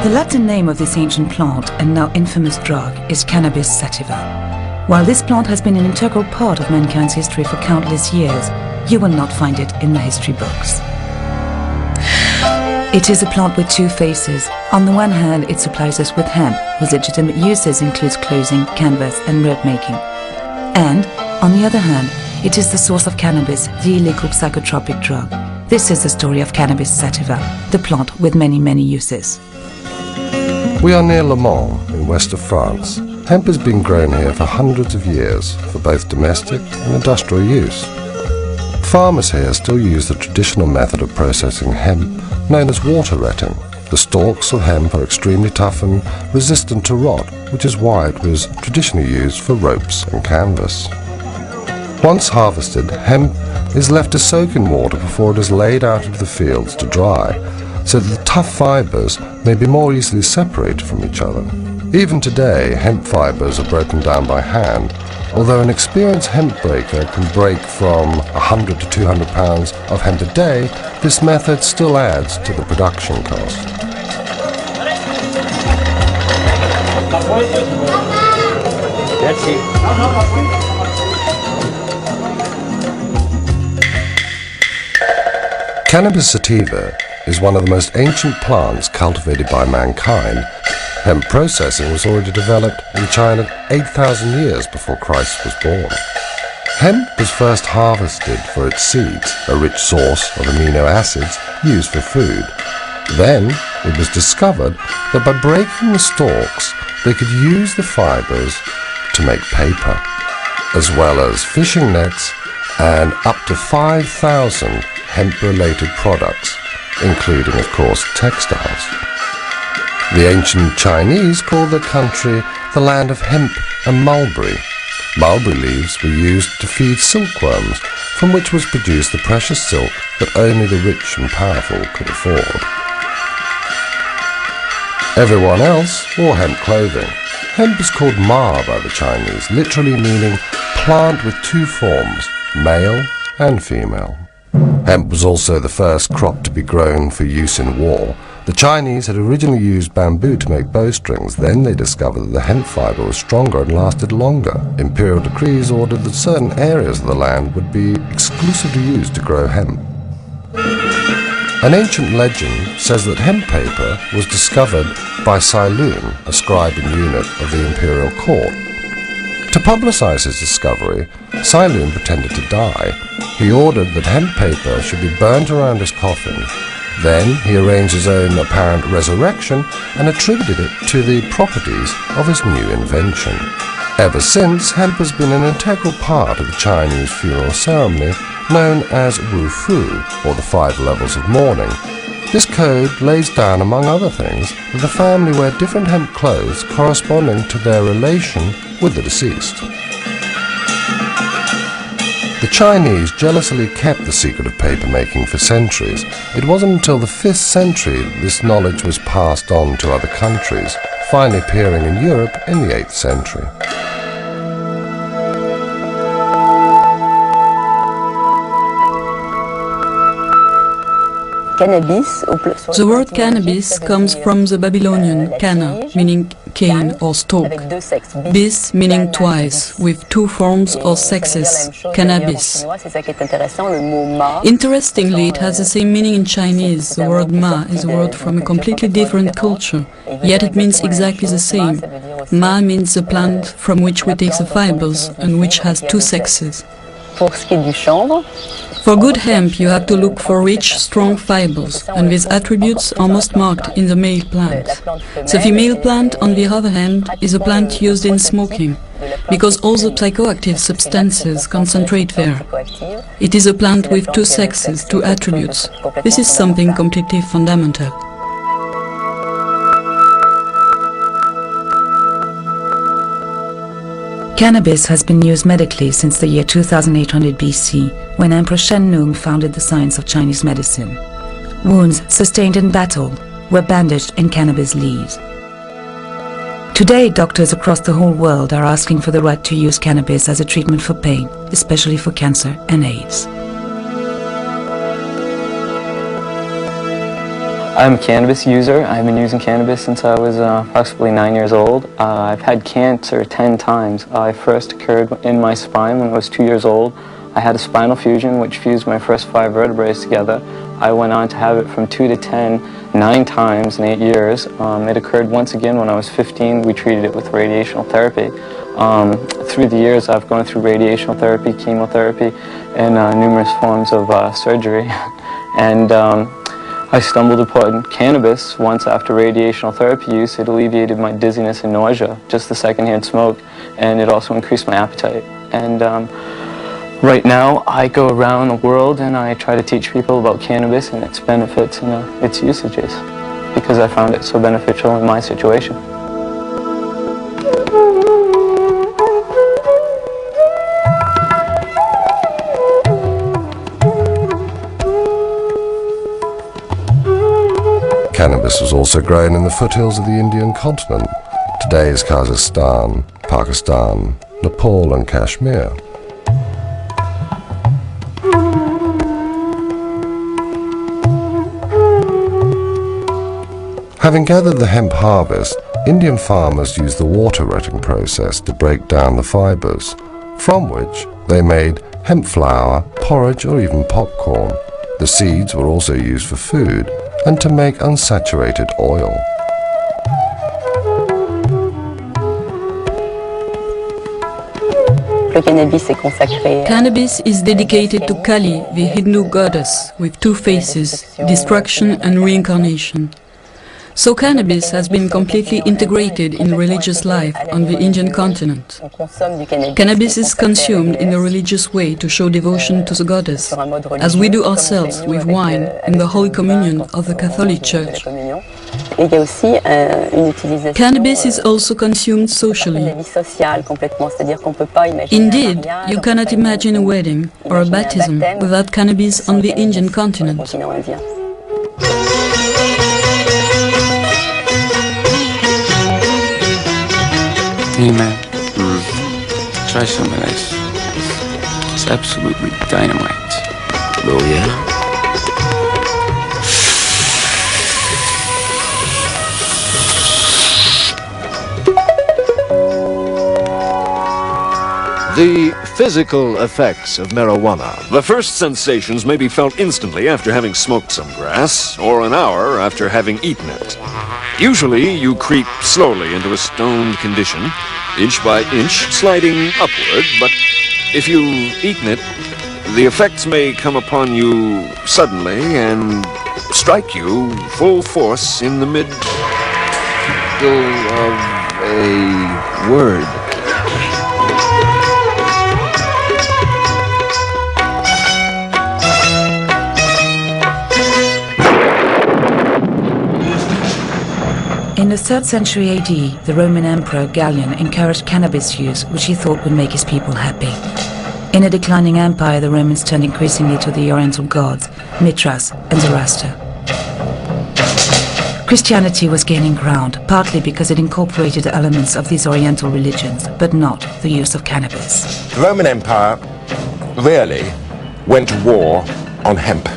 The Latin name of this ancient plant and now infamous drug is Cannabis Sativa. While this plant has been an integral part of mankind's history for countless years, you will not find it in the history books. It is a plant with two faces. On the one hand, it supplies us with hemp, whose legitimate uses includes clothing, canvas and rope making. And, on the other hand, it is the source of cannabis, the illegal psychotropic drug. This is the story of Cannabis Sativa, the plant with many, many uses. We are near Le Mans, in west of France. Hemp has been grown here for hundreds of years, for both domestic and industrial use. Farmers here still use the traditional method of processing hemp, known as water retting. The stalks of hemp are extremely tough and resistant to rot, which is why it was traditionally used for ropes and canvas. Once harvested, hemp is left to soak in water before it is laid out into the fields to dry, so that the tough fibres may be more easily separated from each other. Even today, hemp fibres are broken down by hand, although an experienced hemp breaker can break from 100 to 200 pounds of hemp a day. This method still adds to the production cost. Cannabis sativa is one of the most ancient plants cultivated by mankind. Hemp processing was already developed in China 8,000 years before Christ was born. Hemp was first harvested for its seeds, a rich source of amino acids used for food. Then it was discovered that by breaking the stalks, they could use the fibers to make paper, as well as fishing nets and up to 5,000 hemp-related products, including, of course, textiles. The ancient Chinese called their country the land of hemp and mulberry. Mulberry leaves were used to feed silkworms, from which was produced the precious silk that only the rich and powerful could afford. Everyone else wore hemp clothing. Hemp is called ma by the Chinese, literally meaning plant with two forms, male and female. Hemp was also the first crop to be grown for use in war. The Chinese had originally used bamboo to make bowstrings. Then they discovered that the hemp fibre was stronger and lasted longer. Imperial decrees ordered that certain areas of the land would be exclusively used to grow hemp. An ancient legend says that hemp paper was discovered by Cai Lun, a scribe and eunuch of the imperial court. To publicize his discovery, Cai Lun pretended to die. He ordered that hemp paper should be burnt around his coffin. Then he arranged his own apparent resurrection and attributed it to the properties of his new invention. Ever since, hemp has been an integral part of the Chinese funeral ceremony known as Wu Fu, or the 5 levels of mourning. This code lays down, among other things, that the family wear different hemp clothes corresponding to their relation with the deceased. The Chinese jealously kept the secret of papermaking for centuries. It wasn't until the 5th century that this knowledge was passed on to other countries, finally appearing in Europe in the 8th century. The word cannabis comes from the Babylonian canna, meaning cane or stalk, bis meaning twice, with 2 forms or sexes, cannabis. Interestingly, it has the same meaning in Chinese. The word ma is a word from a completely different culture, yet it means exactly the same. Ma means the plant from which we take the fibers and which has 2 sexes. For good hemp, you have to look for rich, strong fibers, and these attributes are most marked in the male plant. The female plant, on the other hand, is a plant used in smoking, because all the psychoactive substances concentrate there. It is a plant with 2 sexes, 2 attributes. This is something completely fundamental. Cannabis has been used medically since the year 2800 BC, when Emperor Shen Nung founded the science of Chinese medicine. Wounds sustained in battle were bandaged in cannabis leaves. Today, doctors across the whole world are asking for the right to use cannabis as a treatment for pain, especially for cancer and AIDS. I'm a cannabis user. I've been using cannabis since I was approximately 9 years old. I've had cancer 10 times. It first occurred in my spine when I was 2 years old. I had a spinal fusion which fused my first 5 vertebrae together. I went on to have it from 2 to 10, 9 times in 8 years. It occurred once again when I was 15. We treated it with radiational therapy. Through the years I've gone through radiational therapy, chemotherapy, and numerous forms of surgery. And I stumbled upon cannabis once after radiational therapy use. It alleviated my dizziness and nausea, just the secondhand smoke, and it also increased my appetite. And right now I go around the world and I try to teach people about cannabis and its benefits and its usages, because I found it so beneficial in my situation. Cannabis was also grown in the foothills of the Indian continent, today's Kazakhstan, Pakistan, Nepal and Kashmir. Having gathered the hemp harvest, Indian farmers used the water rotting process to break down the fibres, from which they made hemp flour, porridge or even popcorn. The seeds were also used for food and to make unsaturated oil. Cannabis is dedicated to Kali, the Hindu goddess, with 2 faces, destruction and reincarnation. So cannabis has been completely integrated in religious life on the Indian continent. Cannabis is consumed in a religious way to show devotion to the goddess, as we do ourselves with wine in the Holy Communion of the Catholic Church. Cannabis is also consumed socially. Indeed, you cannot imagine a wedding or a baptism without cannabis on the Indian continent. Hey man, try some of this. It's absolutely dynamite. Oh yeah? The physical effects of marijuana. The first sensations may be felt instantly after having smoked some grass, or an hour after having eaten it. Usually, you creep slowly into a stoned condition, inch by inch, sliding upward, but if you've eaten it, the effects may come upon you suddenly and strike you full force in the middle of a word. In the 3rd century AD, the Roman Emperor Gallian encouraged cannabis use, which he thought would make his people happy. In a declining empire, the Romans turned increasingly to the Oriental gods, Mithras and Zoroaster. Christianity was gaining ground, partly because it incorporated elements of these Oriental religions, but not the use of cannabis. The Roman Empire really went to war on hemp.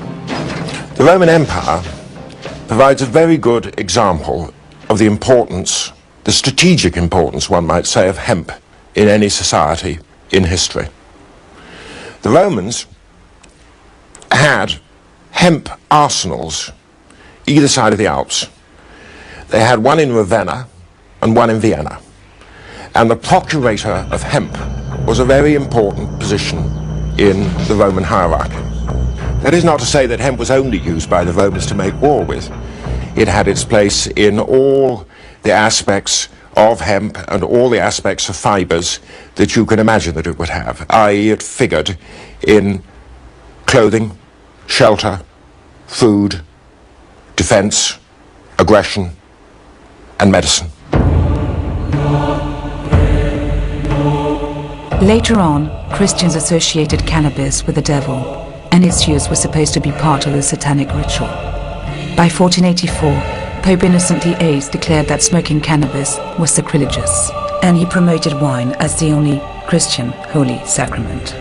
The Roman Empire provides a very good example of the importance, the strategic importance, one might say, of hemp in any society in history. The Romans had hemp arsenals either side of the Alps. They had one in Ravenna and one in Vienna. And the procurator of hemp was a very important position in the Roman hierarchy. That is not to say that hemp was only used by the Romans to make war with. It had its place in all the aspects of hemp and all the aspects of fibers that you can imagine that it would have, i.e. it figured in clothing, shelter, food, defense, aggression, and medicine. Later on, Christians associated cannabis with the devil, and its use was supposed to be part of the satanic ritual. By 1484, Pope Innocent VIII declared that smoking cannabis was sacrilegious, and he promoted wine as the only Christian holy sacrament.